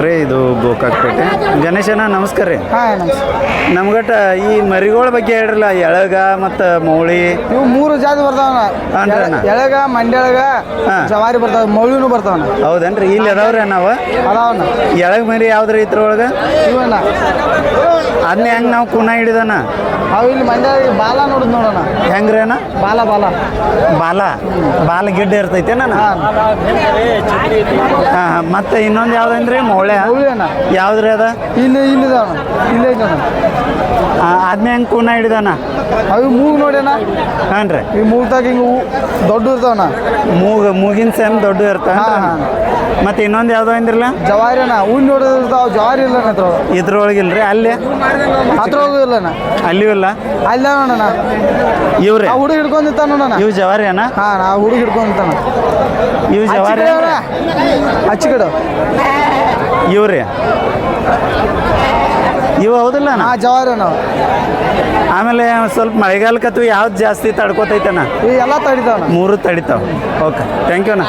ರೀ ಇದು ಗೋಕಾಕ್ಪೇಟೆ. ಗಣೇಶನ ನಮಸ್ಕಾರ ರೀ. ಹಾಂ ನಮಸ್ಕಾರ. ನಮ್ಗಟ್ಟ ಈ ಮರಿಗಳ ಬಗ್ಗೆ ಹೇಳ್ರಲ್ಲ, ಎಳಗ ಮತ್ತು ಮೌಳಿ ಇವು 3 ಜಾತಿ ಬರ್ತಾವಣ್ಣ. ಹಾನ್ರಣ್ಣ. ಎಳಗ ಮಂಡ್ಯಾಳಗ ಹಾಂ. ಜವಾರಿ ಬರ್ತಾವ, ಮೌಳಿನೂ ಬರ್ತಾವಣ್ಣ. ಹೌದೇನ್ರಿ? ಇಲ್ಲಿ ಅದಾವ್ರಿ ನಾವು ಅದಾವಣ್ಣ. ಎಳಗ ಮರಿ ಯಾವ್ದ್ರಿ ಇದ್ರೊಳಗೆ? ಇವಣ್ಣ ಅದನ್ನ ಹೆಂಗೆ ನಾವು ಕೂನ ಹಿಡಿದನ? ಅವು ಇಲ್ಲಿ ಮಂಡ್ಯಾಳ ಬಾಲ ನೋಡುದು ನೋಡೋಣ. ಹೆಂಗ್ರಿ ಅಣ್ಣ? ಬಾಲ ಬಾಲ ಬಾಲ ಬಾಲ ಗಿಡ್ಡ ಇರ್ತೈತೆ ನಾನು. ಹಾಂ ಹಾಂ. ಮತ್ತೆ ಇನ್ನೊಂದು ಯಾವ್ದಂದ್ರಿ? ಮೌಳೆ ಮೌಳಿ ಅಣ್ಣ. ಯಾವ್ದ್ರಿ ಅದ? ಇಲ್ಲಿದಾವಣ್ಣ. ಇಲ್ಲೇ ಐತಣ್ಣ. ಅದನ್ನ ಹೆಂಗೆ ಕೂನ ಹಿಡಿದನ? ಅವು ಮೂಗು ನೋಡ್ಯಾನ. ಹಾಂ ರೀ. ಈ ಮೂಗ್ದಾಗ ಹಿಂಗೆ ದೊಡ್ಡ ಇರ್ತಾವಣ್ಣ. ಮೂಗಿನ ಸೇಮ್ ದೊಡ್ಡ ಇರ್ತಾವ. ಹಾಂ ಹಾಂ. ಮತ್ತೆ ಇನ್ನೊಂದು ಯಾವ್ದು ಅಂದ್ರಲ್ಲ? ಜವಾರಿ ಅಣ್ಣ. ಹೂವು ನೋಡೋದು ಇರ್ತಾವ, ಜವಾರಿ ಇಲ್ಲ ಅದ್ರ ಇದ್ರೊಳಗಿಲ್ರಿ? ಅಲ್ಲಿ ಅದ್ರೊಳಗೂ ಇಲ್ಲಣ್ಣ. ಅಲ್ಲಿಯೂ ಇಲ್ಲ? ಅಲ್ಲ ನೋಡೋಣ. ಇವ್ರಿ ಆ ಹುಡುಗ ಹಿಡ್ಕೊಂಡಿರ್ತಾನ ನೋಡೋಣ. ಇವು ಜವಾರಿ ಅಣ್ಣ? ಹಾಂ ನಾ ಹುಡುಗ ಹಿಡ್ಕೊಂಡಿರ್ತಾನ. ಇವು ಜವಾರಿ ಹಚ್ಚಿ ಕಡೆ ಇವ್ರಿ ಇವು ಹೌದಿಲ್ಲ ಅಣ್ಣ? ಹಾಂ ಜವಾರಿ ನಾವು. ಆಮೇಲೆ ಸ್ವಲ್ಪ ಮಳೆಗಾಲಕ್ಕತ್ತು ಯಾವ್ದು ಜಾಸ್ತಿ ತಡ್ಕೋತೈತಣ್ಣ? ಈ ಎಲ್ಲ ತಡಿತಾವಣ್ಣ. 3 ತಡಿತಾವ. ಓಕೆ, ಥ್ಯಾಂಕ್ ಯು ಅಣ್ಣ.